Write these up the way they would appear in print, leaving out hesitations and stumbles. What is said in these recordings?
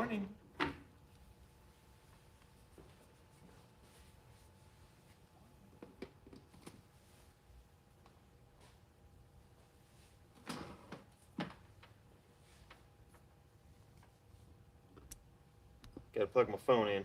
morning. Gotta plug my phone in.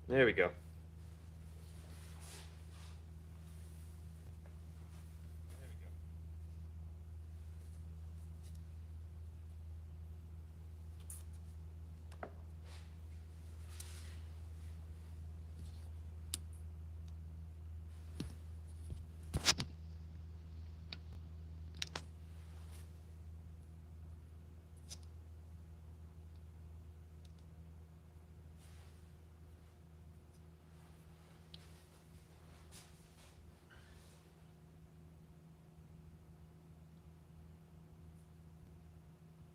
There we go.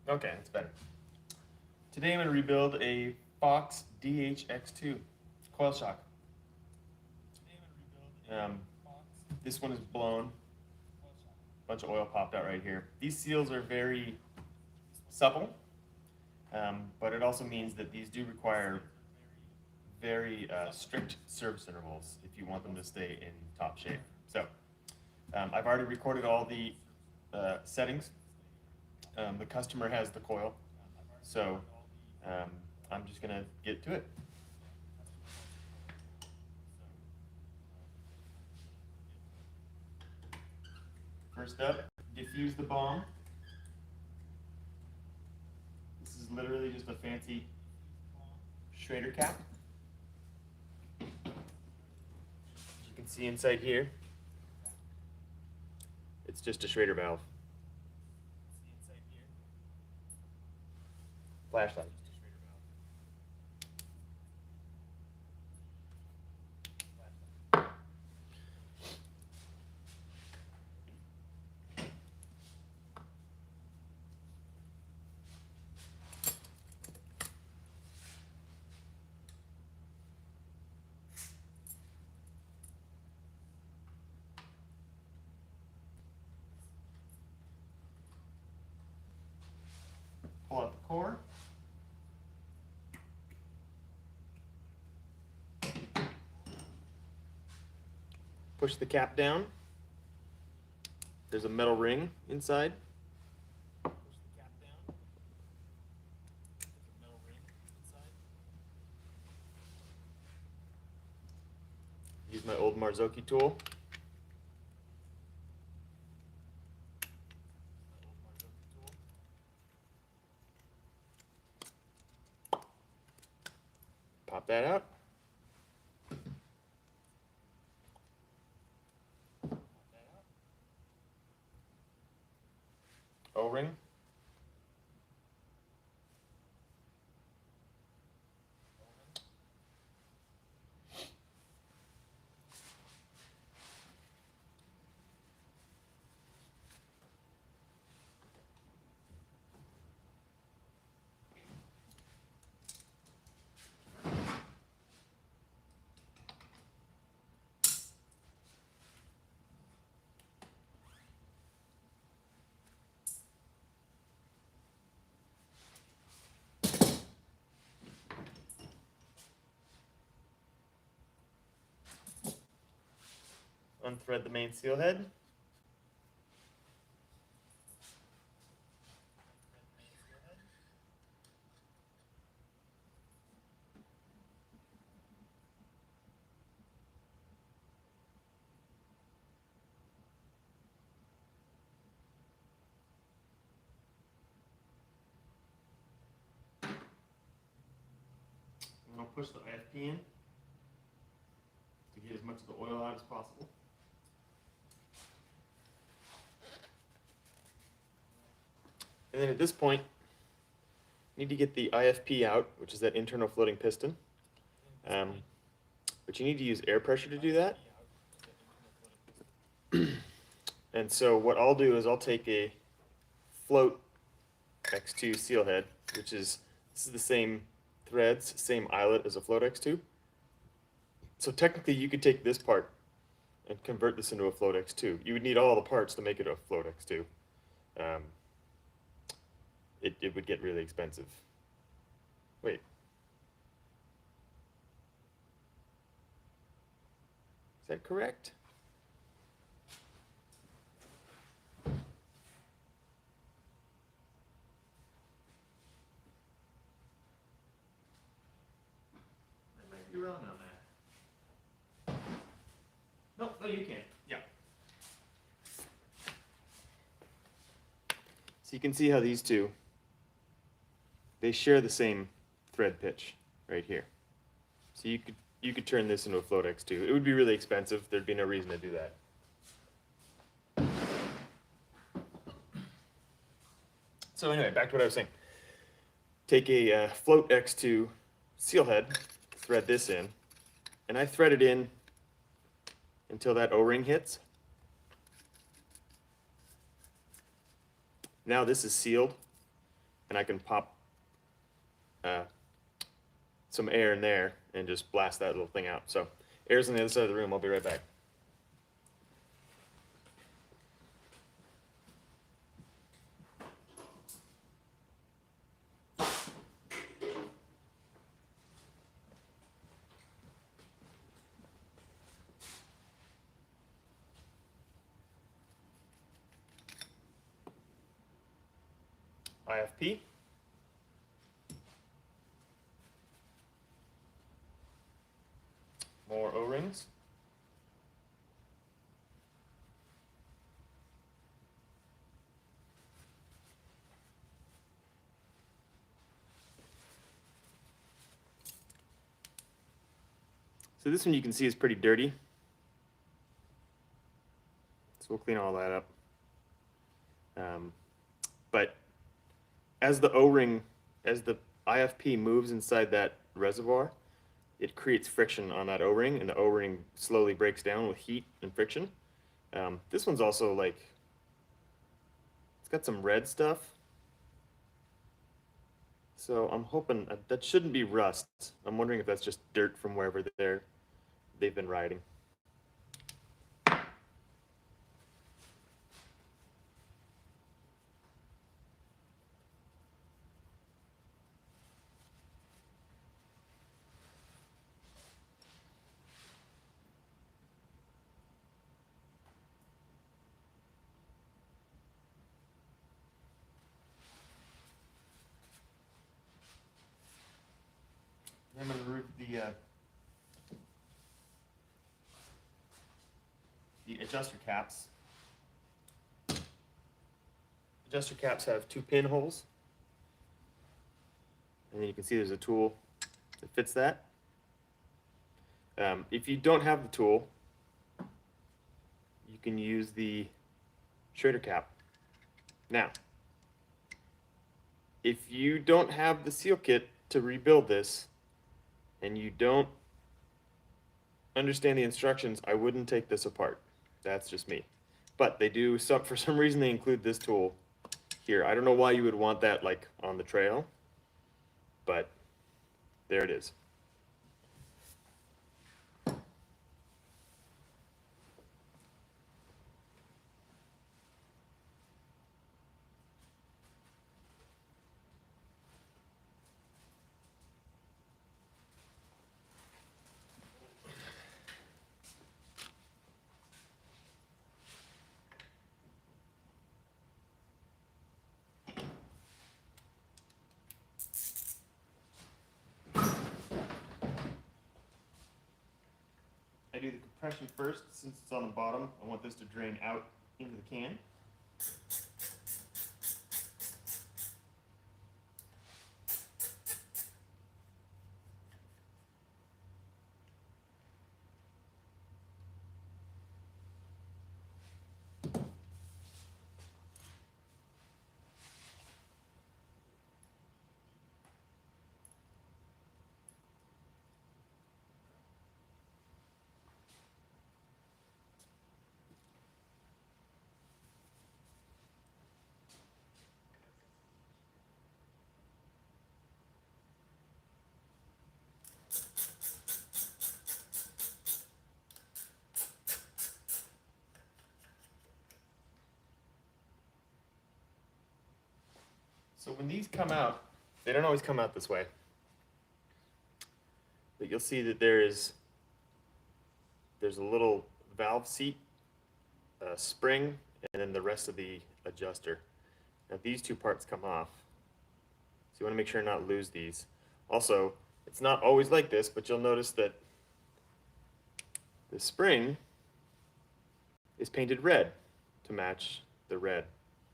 Okay, that's better. Today I'm going to rebuild a Fox DHX2 coil shock. This one is blown. A bunch of oil popped out right here. These seals are very supple, but it also means that these do require very strict service intervals if you want them to stay in top shape. So I've already recorded all the settings. The customer has the coil, so I'm just gonna get to it. First up, diffuse the bomb. This is literally just a fancy Schrader cap. As you can see inside here, it's just a Schrader valve. Flashlight. Pull out the core. Push the cap down. There's a metal ring inside. Push the cap down. There's a metal ring inside. Use my old Marzocchi tool. Pop that out. O-ring. Unthread the main seal head. And I'll push the IFP in to get as much of the oil out as possible. And then at this point, you need to get the IFP out, which is that internal floating piston. But you need to use air pressure to do that. And so what I'll do is I'll take a float X2 seal head, which is, this is the same threads, same eyelet as a float X2. So technically you could take this part and convert this into a float X2. You would need all the parts to make it a float X2. It would get really expensive. Wait. Is that correct? I might be wrong on that. No, you can't. Yeah. So you can see how these two, they share the same thread pitch right here. So you could turn this into a float X2. It would be really expensive. There'd be no reason to do that. So anyway, back to what I was saying. Take a float X2 seal head, thread this in, and I thread it in until that O-ring hits. Now this is sealed, and I can pop some air in there and just blast that little thing out. So air's on the other side of the room. I'll be right back. IFP. More O-rings. So this one you can see is pretty dirty. So we'll clean all that up. But as the O-ring, as the IFP moves inside that reservoir, it creates friction on that O-ring, and the O-ring slowly breaks down with heat and friction. This one's also like, it's got some red stuff. So I'm hoping that shouldn't be rust. I'm wondering if that's just dirt from wherever they've been riding. I'm going to remove the adjuster caps. Adjuster caps have 2 pinholes, and then you can see there's a tool that fits that. If you don't have the tool, you can use the Schrader cap. Now, if you don't have the seal kit to rebuild this, and you don't understand the instructions, I wouldn't take this apart. That's just me. But they do, for some reason they include this tool here. I don't know why you would want that like on the trail, but there it is. I do the compression first, since it's on the bottom. I want this to drain out into the can. So when these come out, they don't always come out this way. But you'll see that there's a little valve seat, spring, and then the rest of the adjuster. Now these two parts come off. So you want to make sure not lose these. Also, it's not always like this, but you'll notice that the spring is painted red to match the red.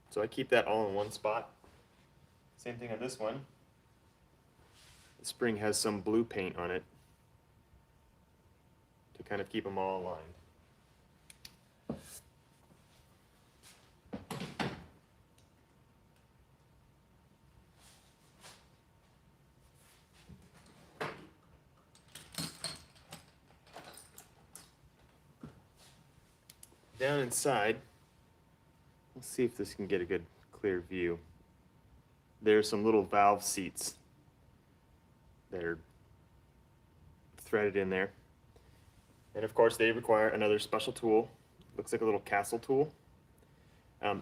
So I keep that all in one spot. Same thing on this one. The spring has some blue paint on it to kind of keep them all aligned. Down inside, let's see if this can get a good clear view. There's some little valve seats that are threaded in there. And of course they require another special tool. Looks like a little castle tool.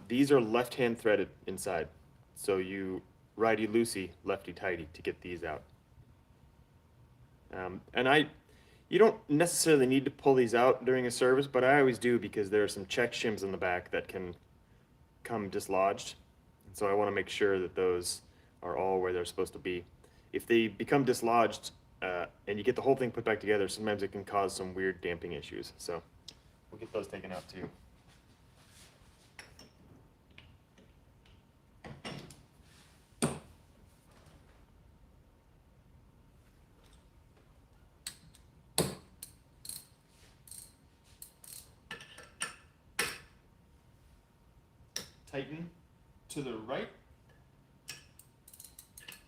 These are left-hand threaded inside. So you righty-loosey, lefty-tighty to get these out. You don't necessarily need to pull these out during a service, but I always do because there are some check shims in the back that can come dislodged. And so I want to make sure that those are all where they're supposed to be. If they become dislodged and you get the whole thing put back together, sometimes it can cause some weird damping issues. So we'll get those taken out too. Tighten to the right.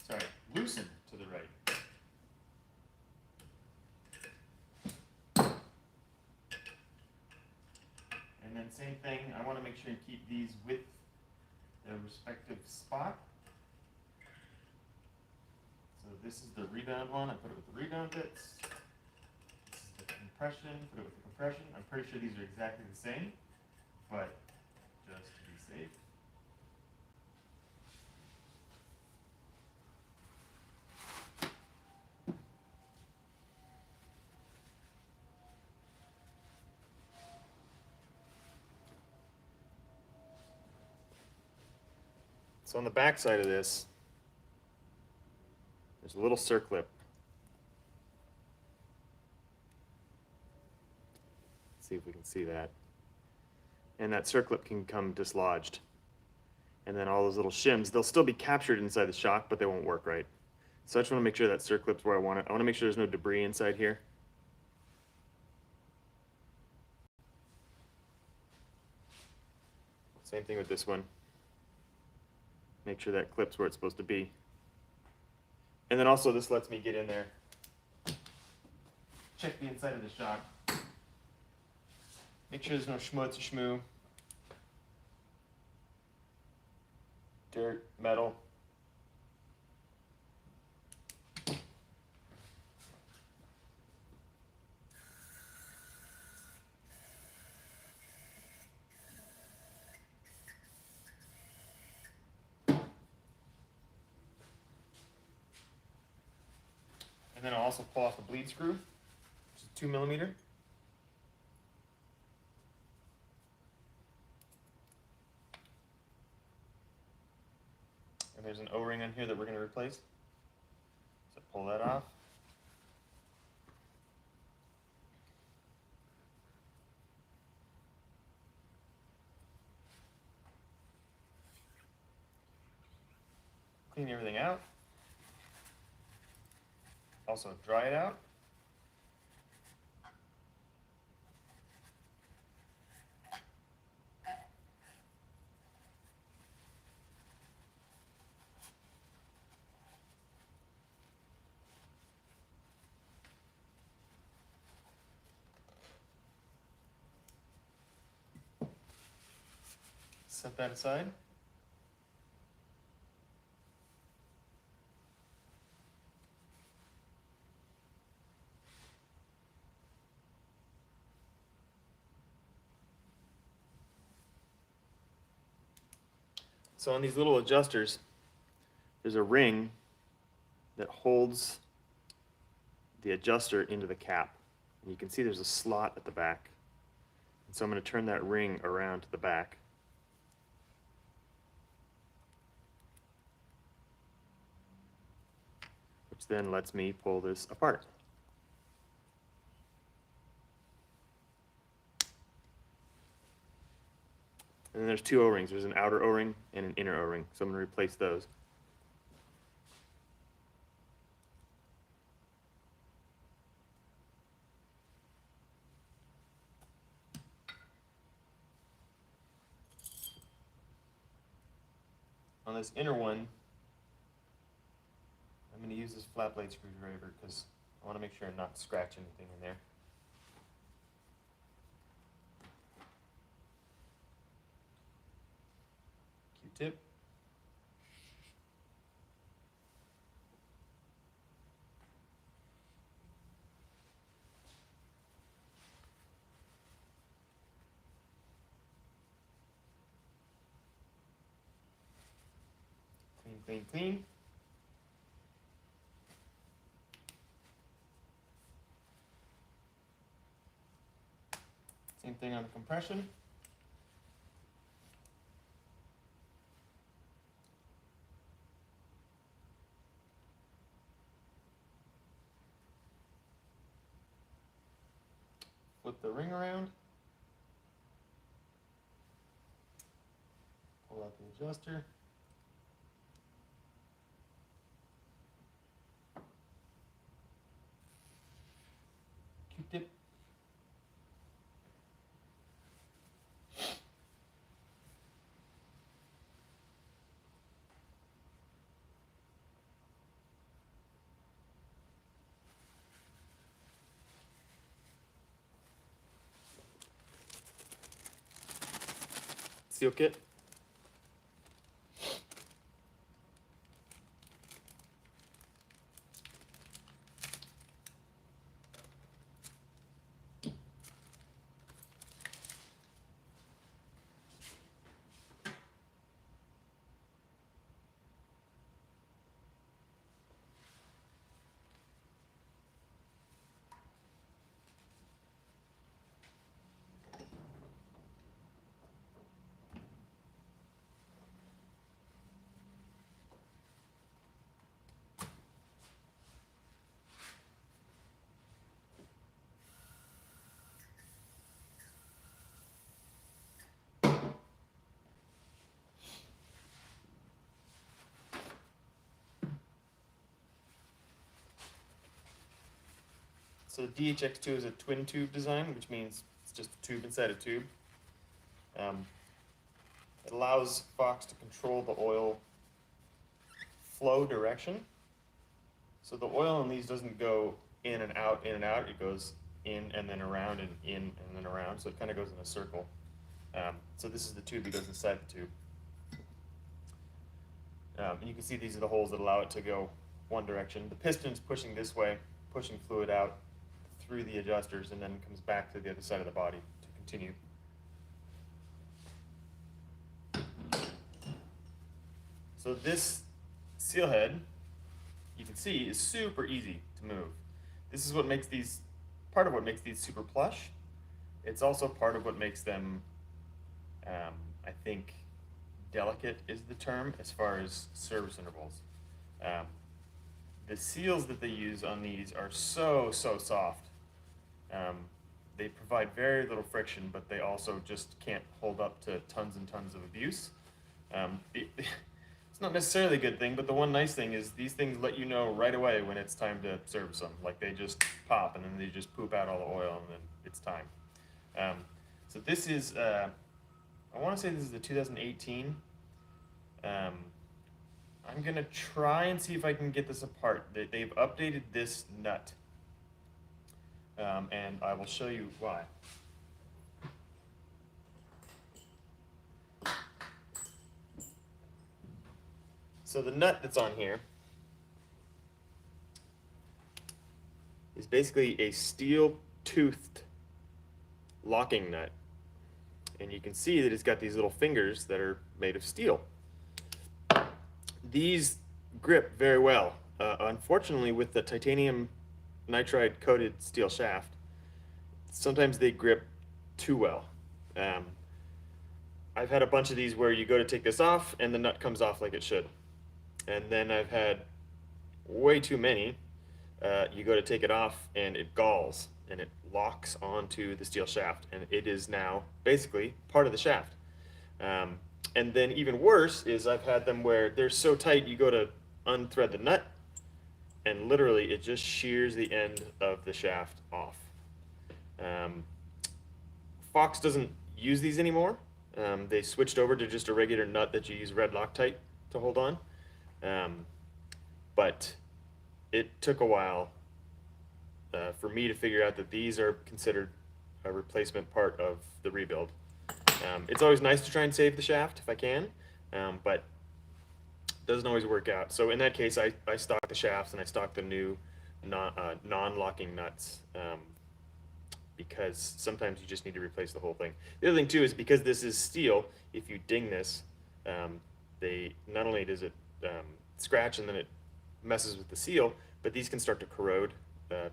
Sorry, loosen to the right. And then same thing, I want to make sure you keep these with their respective spot. So this is the rebound one, I put it with the rebound bits. This is the compression, put it with the compression. I'm pretty sure these are exactly the same, but just to be safe. So on the back side of this, there's a little circlip. Let's see if we can see that. And that circlip can come dislodged. And then all those little shims, they'll still be captured inside the shock, but they won't work right. So I just want to make sure that circlip's where I want it. I want to make sure there's no debris inside here. Same thing with this one. Make sure that clip's where it's supposed to be. And then also this lets me get in there, check the inside of the shock, make sure there's no schmutz or schmoo, dirt, metal. And then I'll also pull off the bleed screw, which is 2 millimeter. And there's an O-ring on here that we're going to replace. So pull that off. Clean everything out. Also dry it out. Set that aside. So on these little adjusters, there's a ring that holds the adjuster into the cap. And you can see there's a slot at the back. And so I'm going to turn that ring around to the back. Which then lets me pull this apart. And then there's two O-rings. There's an outer O-ring and an inner O-ring. So I'm going to replace those. On this inner one, I'm going to use this flat blade screwdriver because I want to make sure I'm not scratching anything in there. Q-tip. Clean, clean, clean. Same thing on the compression. Flip the ring around. Pull out the adjuster. Q-tip. Seal kit. So the DHX2 is a twin tube design, which means it's just a tube inside a tube. It allows Fox to control the oil flow direction. So the oil in these doesn't go in and out, it goes in and then around and in and then around, so it kind of goes in a circle. So this is the tube that goes inside the tube. And you can see these are the holes that allow it to go one direction. The piston's pushing this way, pushing fluid out through the adjusters, and then comes back to the other side of the body to continue. So this seal head, you can see, is super easy to move. This is what makes these, part of what makes these super plush. It's also part of what makes them, I think, delicate is the term as far as service intervals. The seals that they use on these are so soft. They provide very little friction, but they also just can't hold up to tons and tons of abuse. It's not necessarily a good thing, but the one nice thing is these things let you know right away when it's time to service them. Like they just pop and then they just poop out all the oil and then it's time. So this is, I want to say this is the 2018. I'm gonna try and see if I can get this apart. They've updated this nut. And I will show you why. So the nut that's on here is basically a steel-toothed locking nut. And you can see that it's got these little fingers that are made of steel. These grip very well. Unfortunately, with the titanium nitride coated steel shaft, sometimes they grip too well. Um, I've had a bunch of these where you go to take this off and the nut comes off like it should. And then I've had way too many. You go to take it off and it galls and it locks onto the steel shaft, and it is now basically part of the shaft. Um, and then even worse is I've had them where they're so tight you go to unthread the nut and literally it just shears the end of the shaft off. Um, Fox doesn't use these anymore. They switched over to just a regular nut that you use red Loctite to hold on. But it took a while for me to figure out that these are considered a replacement part of the rebuild. It's always nice to try and save the shaft if I can, but it doesn't always work out. So in that case, I stock the shafts and I stock the new non-locking nuts, because sometimes you just need to replace the whole thing. The other thing too is because this is steel, if you ding this, they not only does it scratch and then it messes with the seal, but these can start to corrode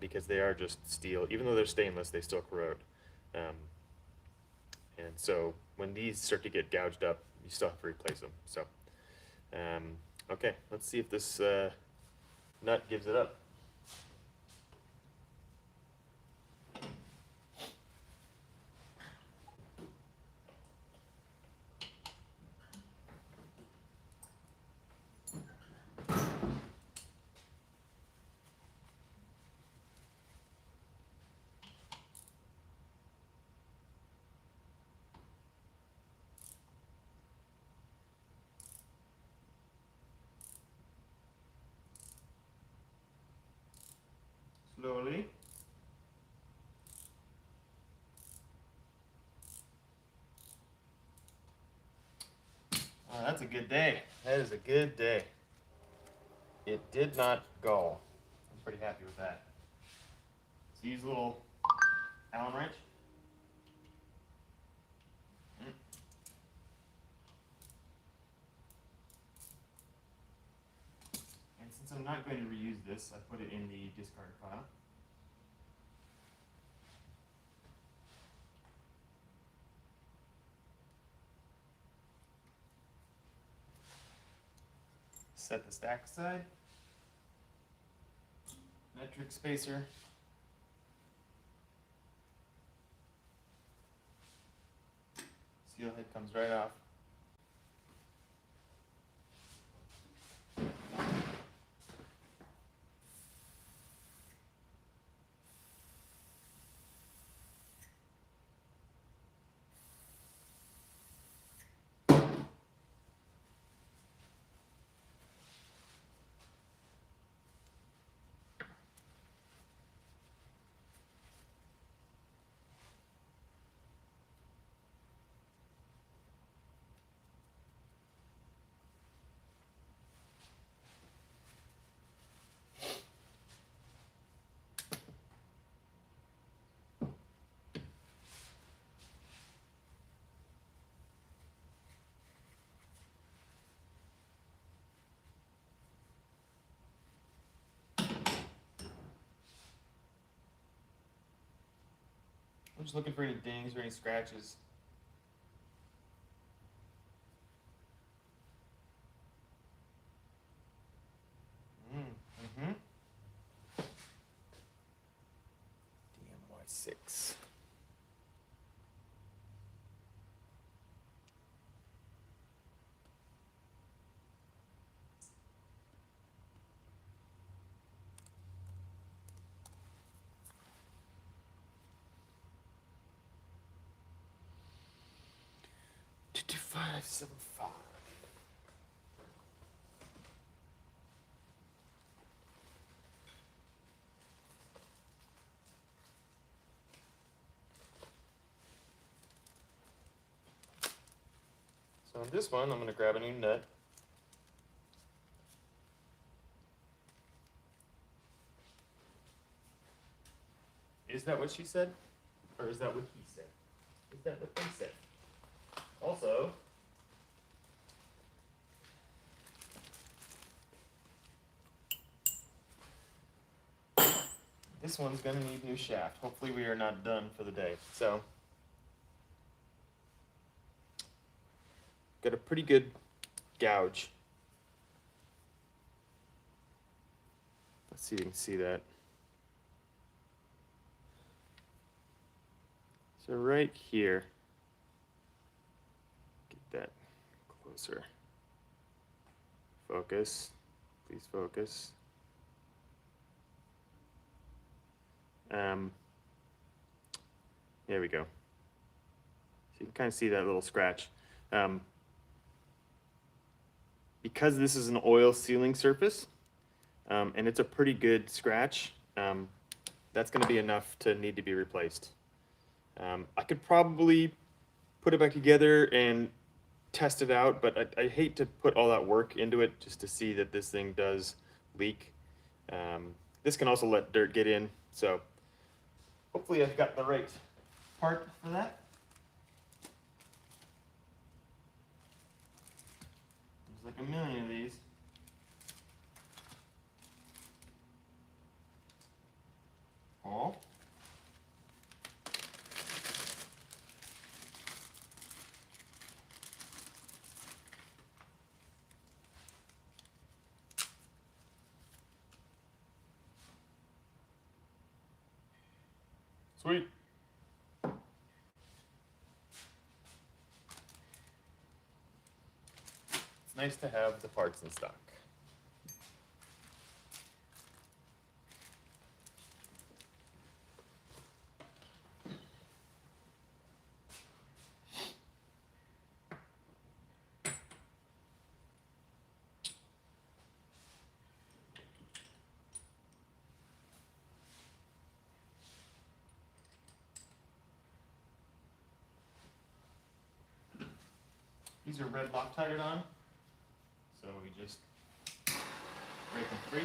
because they are just steel. Even though they're stainless, they still corrode. And so when these start to get gouged up, you still have to replace them. So, okay, let's see if this nut gives it up. Slowly. Oh, that's a good day. That is a good day. It did not gall. I'm pretty happy with that. So use a little Allen wrench. And since I'm not going to reuse this, I put it in the discard pile. Set the stack aside. Metric spacer. Seal head comes right off. I'm just looking for any dings or any scratches. DMY6. Two 575. So on this one, I'm going to grab a new nut. Is that what she said? Or is that what he said? Is that what they said? Also, this one's gonna need new shaft. Hopefully we are not done for the day. So, got a pretty good gouge. Let's see if you can see that. So right here, get that closer. Focus, please focus. There we go. So you can kind of see that little scratch. Because this is an oil sealing surface, and it's a pretty good scratch, that's going to be enough to need to be replaced. I could probably put it back together and test it out, but I hate to put all that work into it just to see that this thing does leak. This can also let dirt get in, so hopefully I've got the right part for that. There's like a million of these. Oh. Sweet. It's nice to have the parts in stock. These are red Loctite on, so we just break them free.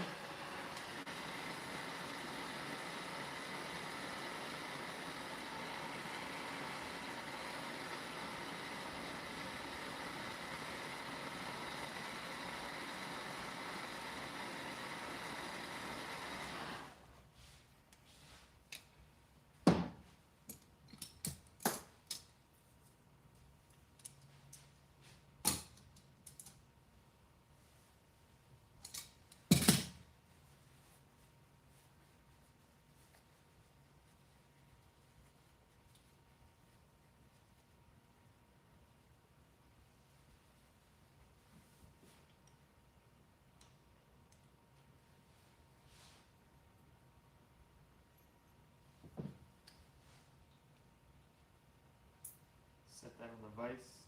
Set that on the vise.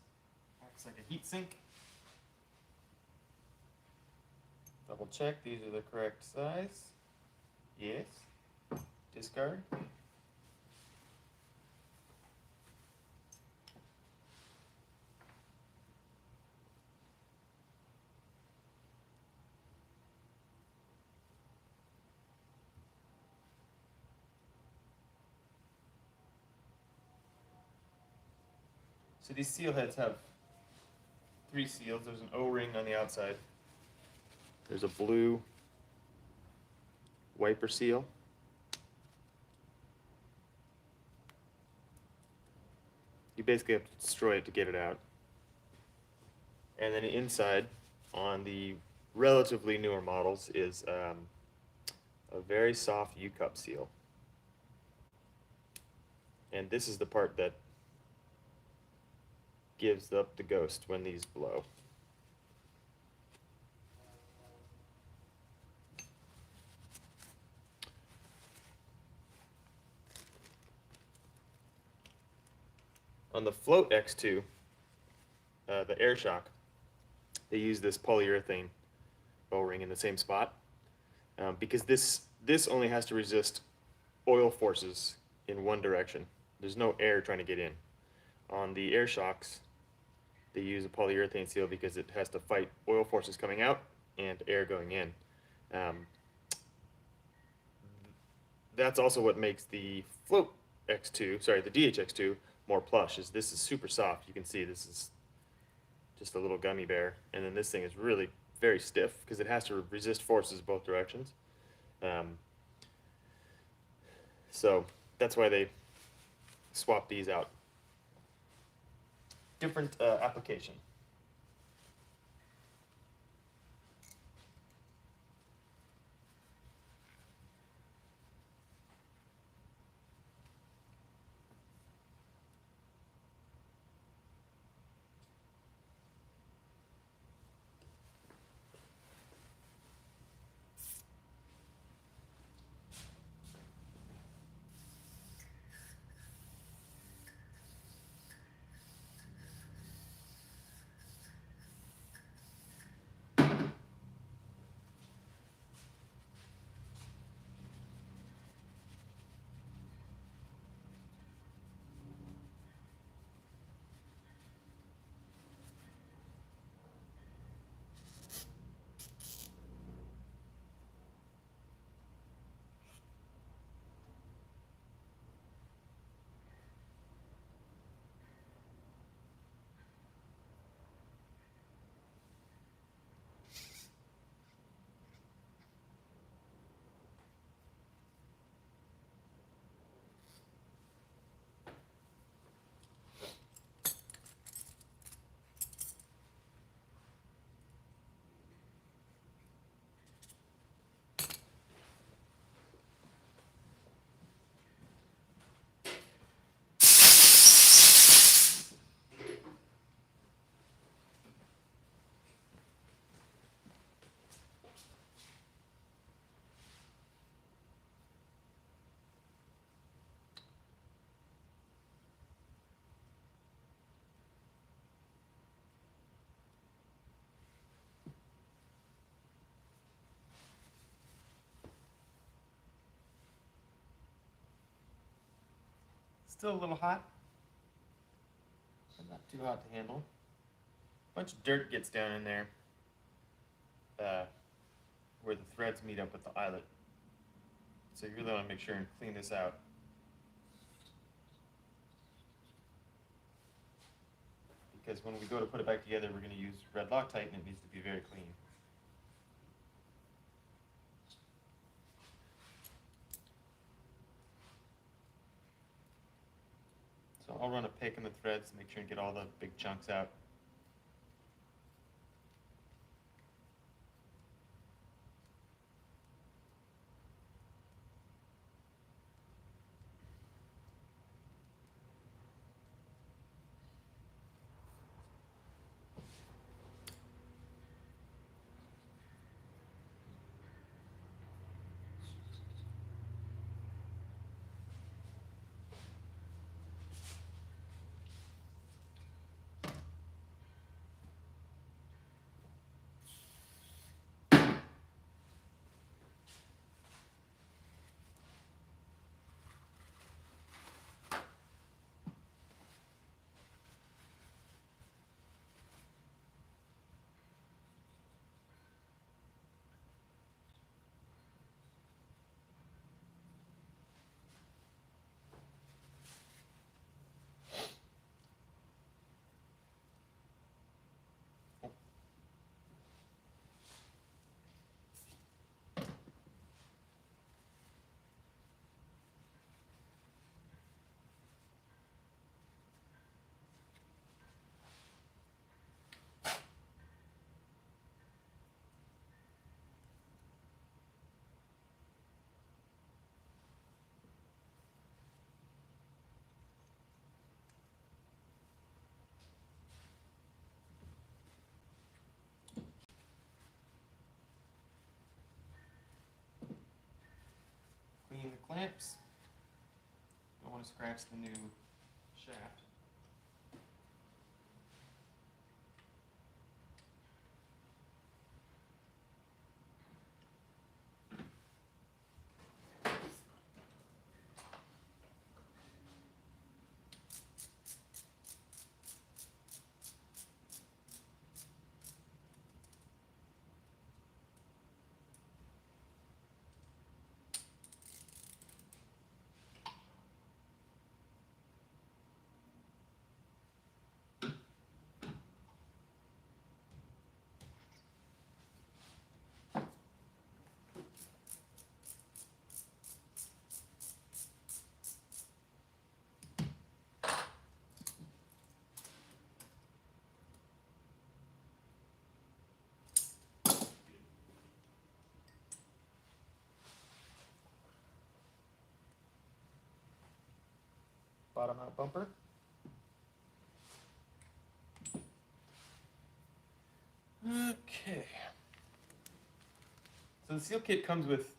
Acts like a heat sink. Double check these are the correct size. Yes. Discard. So these seal heads have 3 seals. There's an O-ring on the outside. There's a blue wiper seal. You basically have to destroy it to get it out. And then inside, on the relatively newer models, is a very soft U-cup seal. And this is the part that gives up the ghost when these blow. On the Float X2, the air shock, they use this polyurethane O-ring in the same spot because this only has to resist oil forces in one direction. There's no air trying to get in. On the air shocks, they use a polyurethane seal because it has to fight oil forces coming out and air going in. That's also what makes the Float X2, sorry, the DHX2 more plush, is this is super soft. You can see this is just a little gummy bear, and then this thing is really very stiff because it has to resist forces both directions. So that's why they swap these out. Different application. Still a little hot, but not too hot to handle. A bunch of dirt gets down in there where the threads meet up with the eyelet. So you really want to make sure and clean this out. Because when we go to put it back together, we're going to use red Loctite and it needs to be very clean. So I'll run a pick in the threads to make sure and get all the big chunks out. Clean the clamps. Don't want to scratch the new shaft. bottom out bumper. Okay. So the seal kit comes with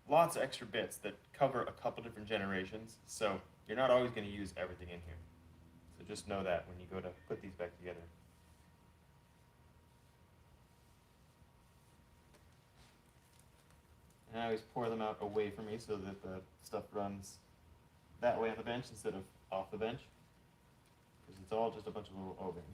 lots of extra bits that cover a couple different generations, so you're not always going to use everything in here. So just know that when you go to put these back together. And I always pour them out away from me so that the stuff runs that way on the bench instead of off the bench, because it's all just a bunch of little O-rings.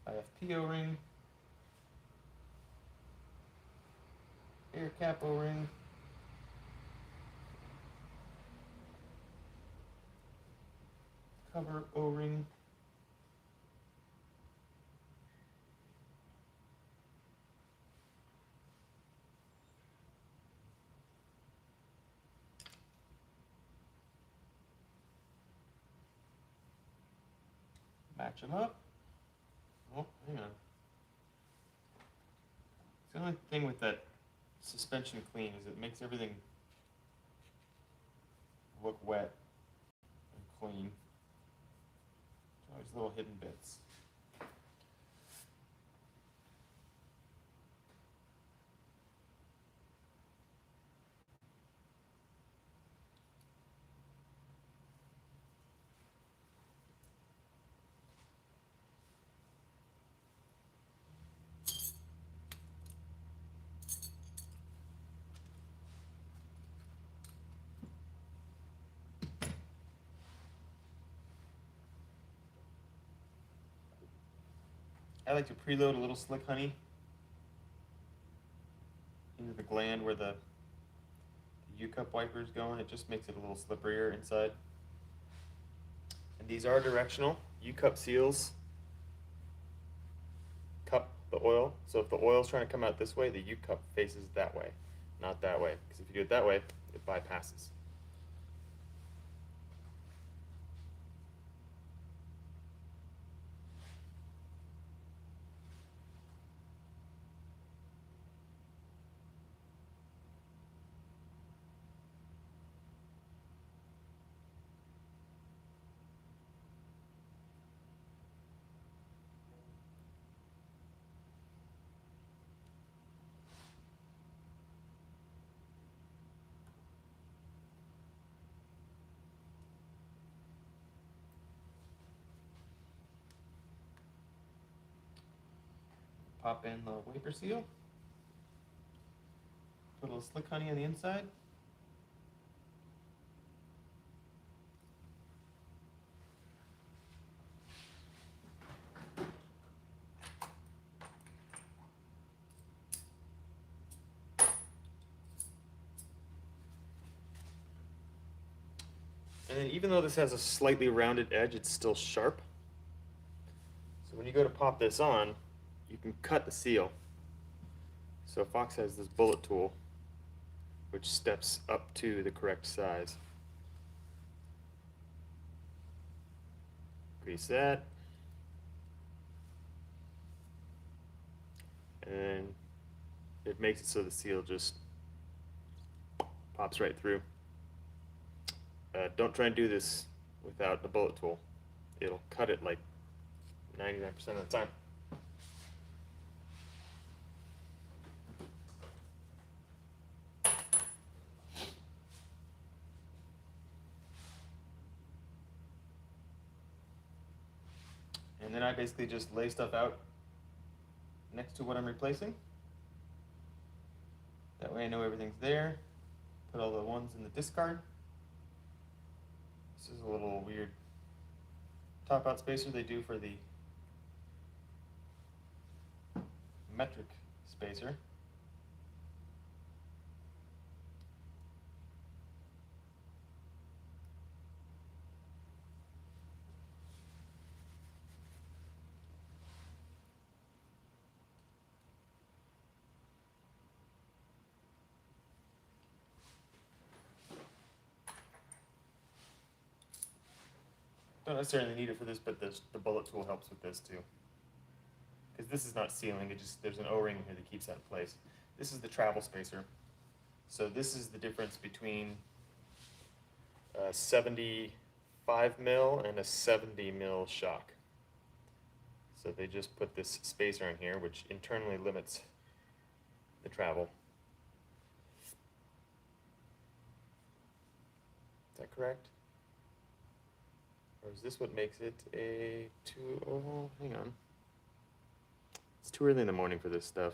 IFP O-ring, air cap O-ring, cover O-ring, match them up. Oh, hang on. The only thing with that suspension clean is it makes everything look wet and clean. Always little hidden bits. I like to preload a little slick honey into the gland where the U-cup wiper is going. It just makes it a little slipperier inside. And these are directional. U-cup seals cup the oil. So if the oil is trying to come out this way, the U-cup faces that way, not that way. Because if you do it that way, it bypasses. Pop in the wiper seal. Put a little slick honey on the inside. And then even though this has a slightly rounded edge, it's still sharp. So when you go to pop this on, you can cut the seal. So Fox has this bullet tool, which steps up to the correct size. Grease that. And it makes it so the seal just pops right through. Don't try and do this without the bullet tool. It'll cut it like 99% of the time. And then I basically just lay stuff out next to what I'm replacing. That way I know everything's there. Put all the ones in the discard. This is a little weird top out spacer they do for the metric spacer. Don't necessarily need it for this, but the bullet tool helps with this too. Because this is not sealing, there's an O-ring here that keeps that in place. This is the travel spacer. So this is the difference between a 75 mil and a 70 mil shock. So they just put this spacer in here, which internally limits the travel. Is that correct? Or is this what makes it a oh, hang on. It's too early in the morning for this stuff.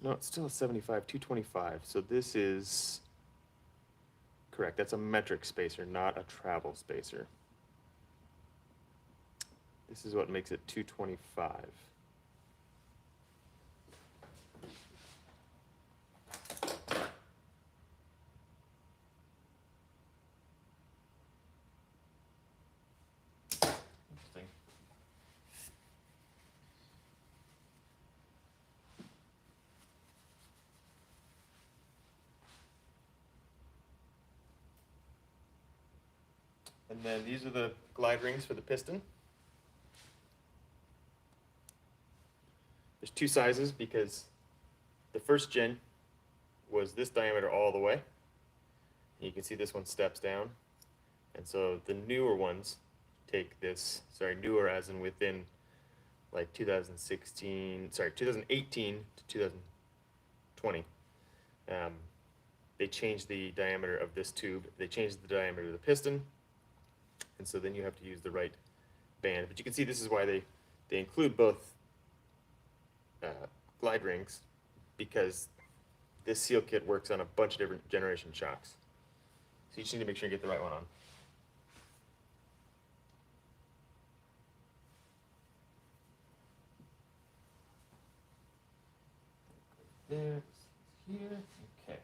No, it's still a 75, 225. So this is correct. That's a metric spacer, not a travel spacer. This is what makes it 225. Interesting. And then these are the glide rings for the piston. There's two sizes because the first gen was this diameter all the way. And you can see this one steps down. And so the newer ones take this, newer as in within like 2018 to 2020. They changed the diameter of this tube. They changed the diameter of the piston. And so then you have to use the right band. But you can see this is why they include both glide rings, because this seal kit works on a bunch of different generation shocks. So you just need to make sure you get the right one on. There, here, okay.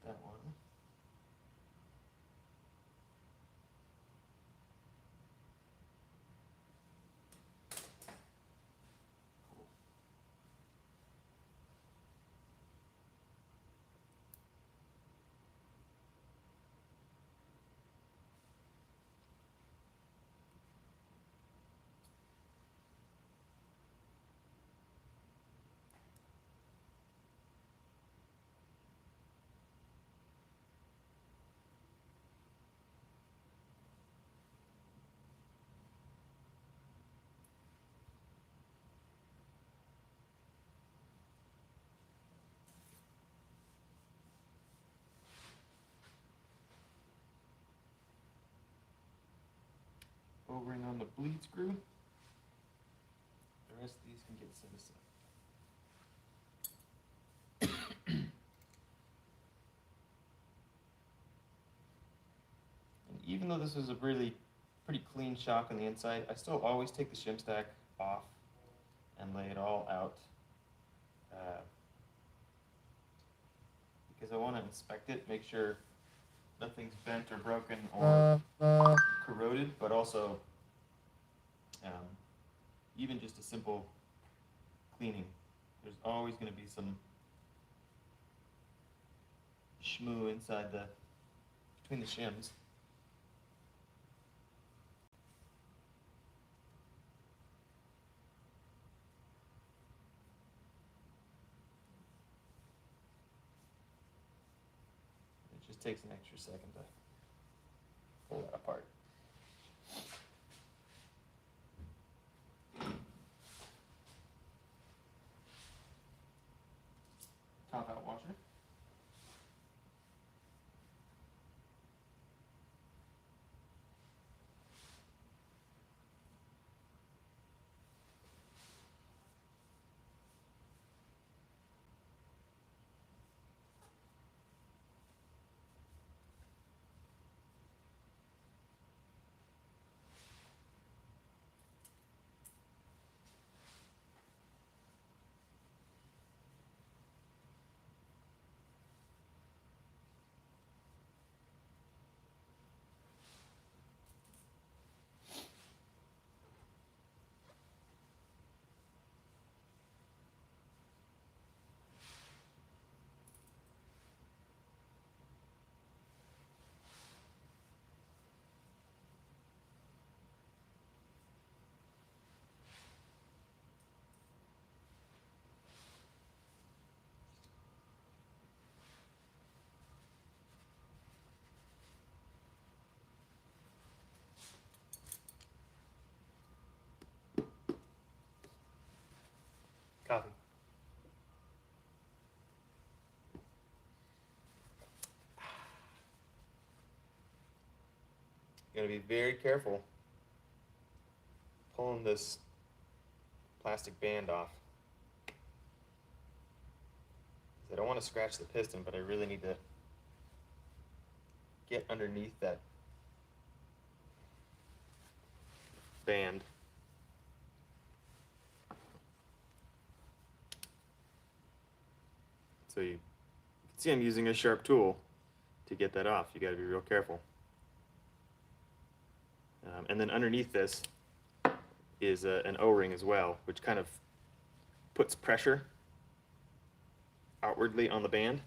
That one. Cool. O-ring on the bleed screw. The rest of these can get set aside. And even though this was a really pretty clean shock on the inside, I still always take the shim stack off and lay it all out because I want to inspect it, make sure nothing's bent or broken or corroded, but also even just a simple cleaning. There's always going to be some shmoo inside between the shims. It just takes an extra second to pull that apart. Top out washer. going to be very careful pulling this plastic band off. I don't want to scratch the piston, but I really need to get underneath that band. So you can see I'm using a sharp tool to get that off. You got to be real careful. And then underneath this is an O-ring as well, which kind of puts pressure outwardly on the band.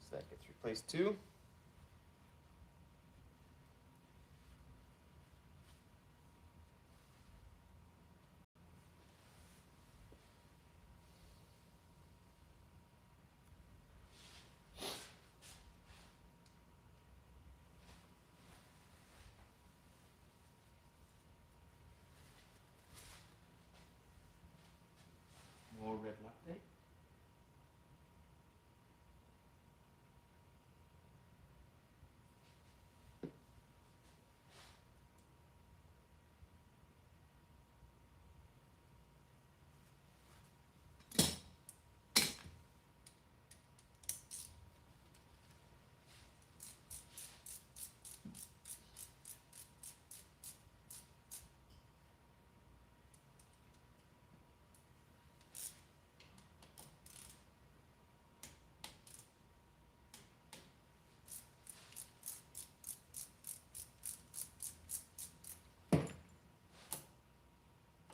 So that gets replaced too. More red lactate.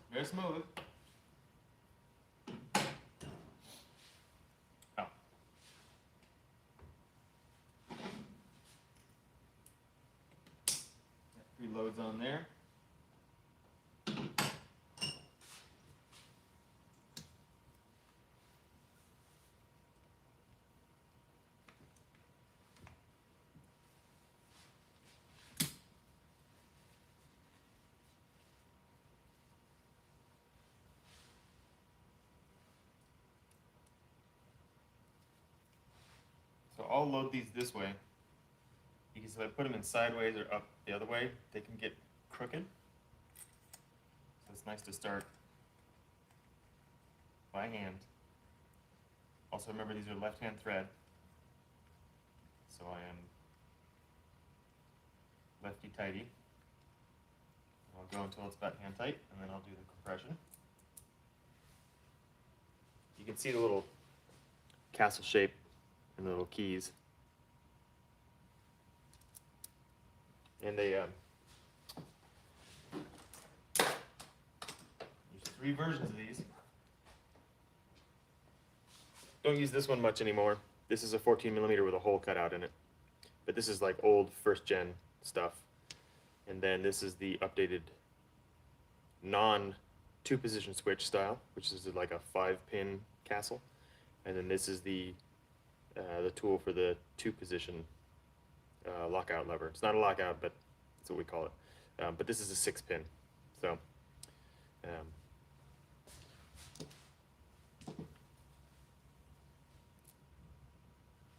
Very smooth. Oh. Preloads on there. So I'll load these this way, because if I put them in sideways or up the other way, they can get crooked. So it's nice to start by hand. Also remember, these are left-hand thread, so I am lefty-tighty. I'll go until it's about hand tight, and then I'll do the compression. You can see the little castle shape and the little keys. And they there's 3 versions of these. Don't use this one much anymore. This is a 14mm with a hole cut out in it. But this is like old first gen stuff. And then this is the updated non 2-position switch style, which is like a 5-pin castle. And then this is the tool for the 2-position lockout lever. It's not a lockout, but that's what we call it. But this is a 6-pin. So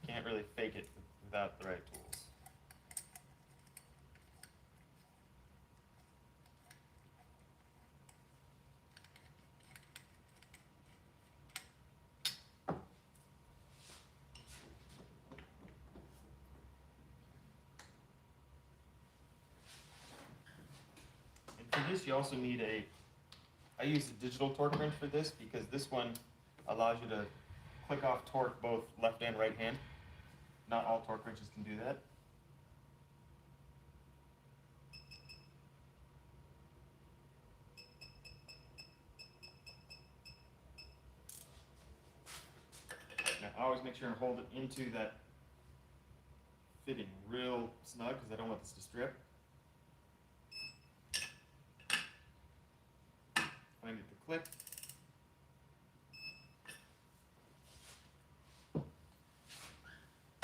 can't really fake it without the right tools. For this, you also need I use a digital torque wrench for this, because this one allows you to click off torque both left and right hand. Not all torque wrenches can do that. Now, I always make sure and hold it into that fitting real snug, because I don't want this to strip. Find it to click.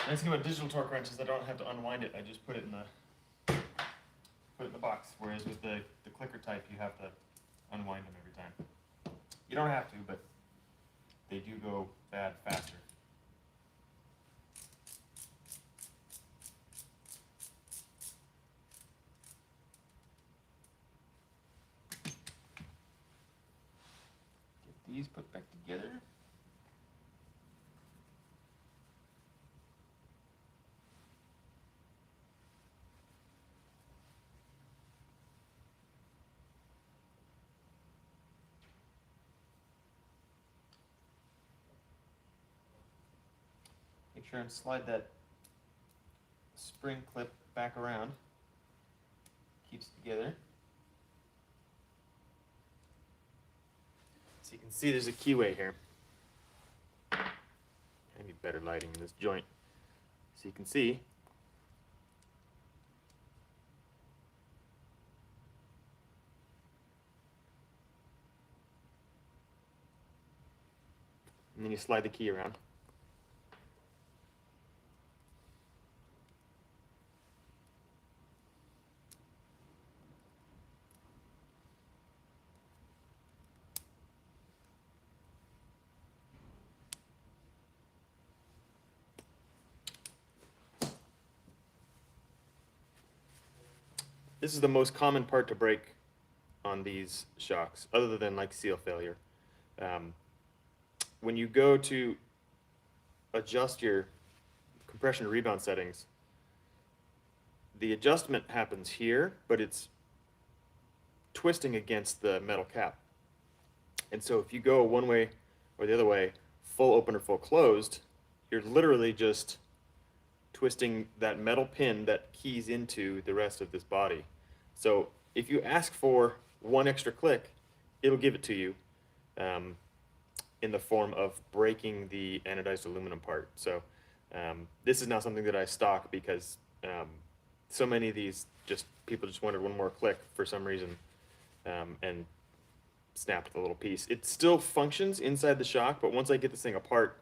Nice thing about digital torque wrenches, I don't have to unwind it. I just put it in the box. Whereas with the clicker type, you have to unwind them every time. You don't have to, but they do go bad faster. these put back together. Make sure and slide that spring clip back around. Keeps it together. So you can see there's a keyway here. I need better lighting in this joint. So you can see and then you slide the key around. This is the most common part to break on these shocks, other than like seal failure. When you go to adjust your compression rebound settings, the adjustment happens here, but it's twisting against the metal cap. And so if you go one way or the other way, full open or full closed, you're literally just twisting that metal pin that keys into the rest of this body. So if you ask for one extra click, it'll give it to you in the form of breaking the anodized aluminum part. So this is not something that I stock because so many of these people just wanted one more click for some reason and snapped the little piece. It still functions inside the shock, but once I get this thing apart,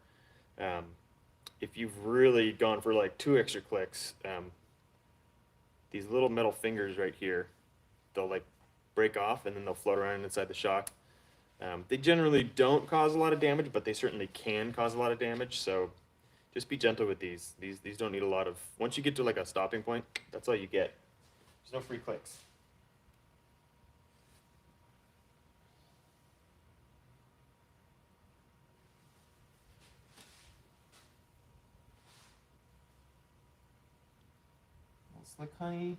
if you've really gone for like 2 extra clicks, these little metal fingers right here, they'll like break off and then they'll float around inside the shock. They generally don't cause a lot of damage, but they certainly can cause a lot of damage. So just be gentle with these. These don't need a lot of, once you get to like a stopping point, that's all you get. There's no free clicks. Slick honey.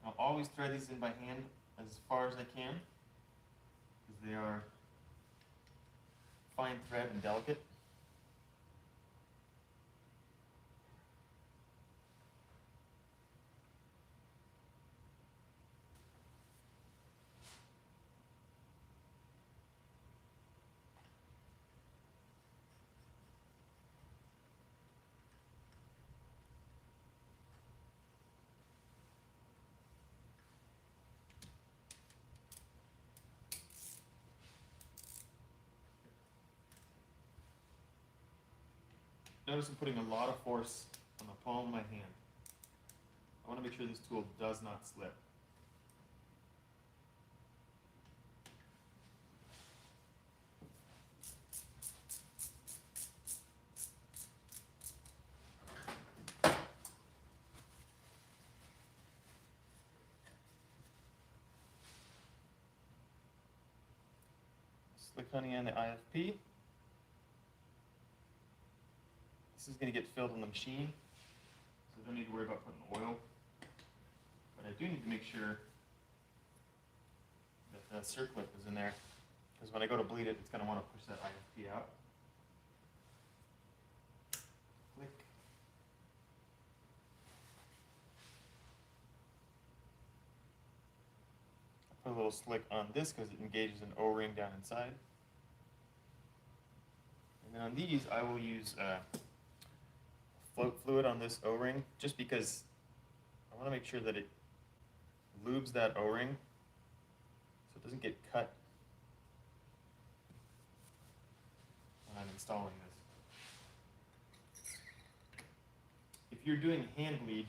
I'll always thread these in by hand as far as I can because they are fine thread and delicate. Notice I'm putting a lot of force on the palm of my hand. I want to make sure this tool does not slip. Slick honey on the IFP. This is going to get filled in the machine, so I don't need to worry about putting oil. But I do need to make sure that the circlip is in there, because when I go to bleed it, it's going to want to push that IFP out. Click. I put a little slick on this because it engages an O-ring down inside. And then on these, I will use float fluid on this O-ring, just because I want to make sure that it lubes that O-ring so it doesn't get cut when I'm installing this. If you're doing hand bleed,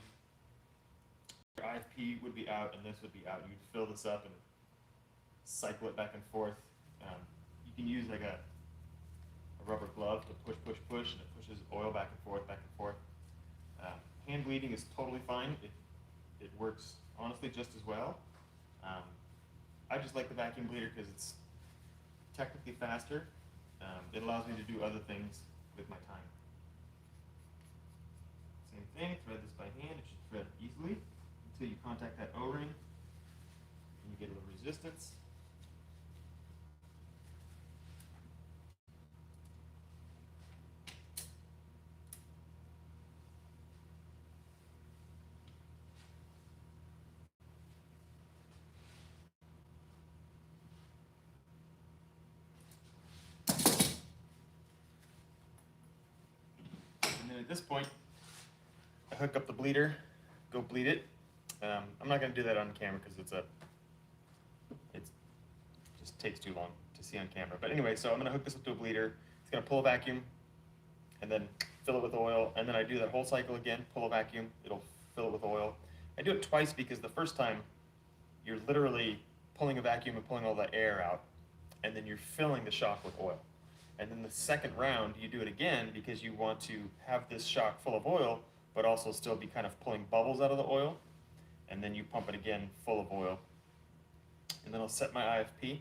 your IFP would be out and this would be out. You'd fill this up and cycle it back and forth. You can use like a rubber glove to push, push, push, and it pushes oil back and forth, back and forth. Hand bleeding is totally fine. It works honestly just as well. I just like the vacuum bleeder because it's technically faster. It allows me to do other things with my time. Same thing, thread this by hand. It should thread easily until you contact that O-ring and you get a little resistance. And then at this point, I hook up the bleeder, go bleed it. I'm not going to do that on camera because it just takes too long to see on camera. But anyway, so I'm going to hook this up to a bleeder. It's going to pull a vacuum and then fill it with oil. And then I do that whole cycle again, pull a vacuum, it'll fill it with oil. I do it twice because the first time you're literally pulling a vacuum and pulling all the air out, and then you're filling the shock with oil. And then the second round, you do it again because you want to have this shock full of oil, but also still be kind of pulling bubbles out of the oil. And then you pump it again full of oil. And then I'll set my IFP,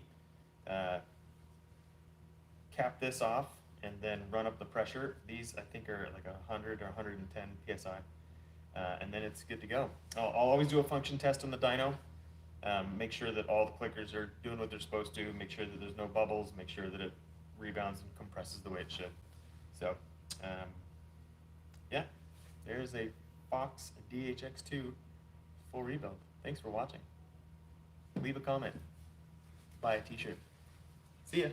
cap this off, and then run up the pressure. These I think are like 100 or 110 PSI. And then it's good to go. I'll always do a function test on the dyno. Make sure that all the clickers are doing what they're supposed to, make sure that there's no bubbles, make sure that it rebounds and compresses the way it should. So, yeah, there's a Fox DHX2 full rebuild. Thanks for watching. Leave a comment. Buy a t-shirt. See ya.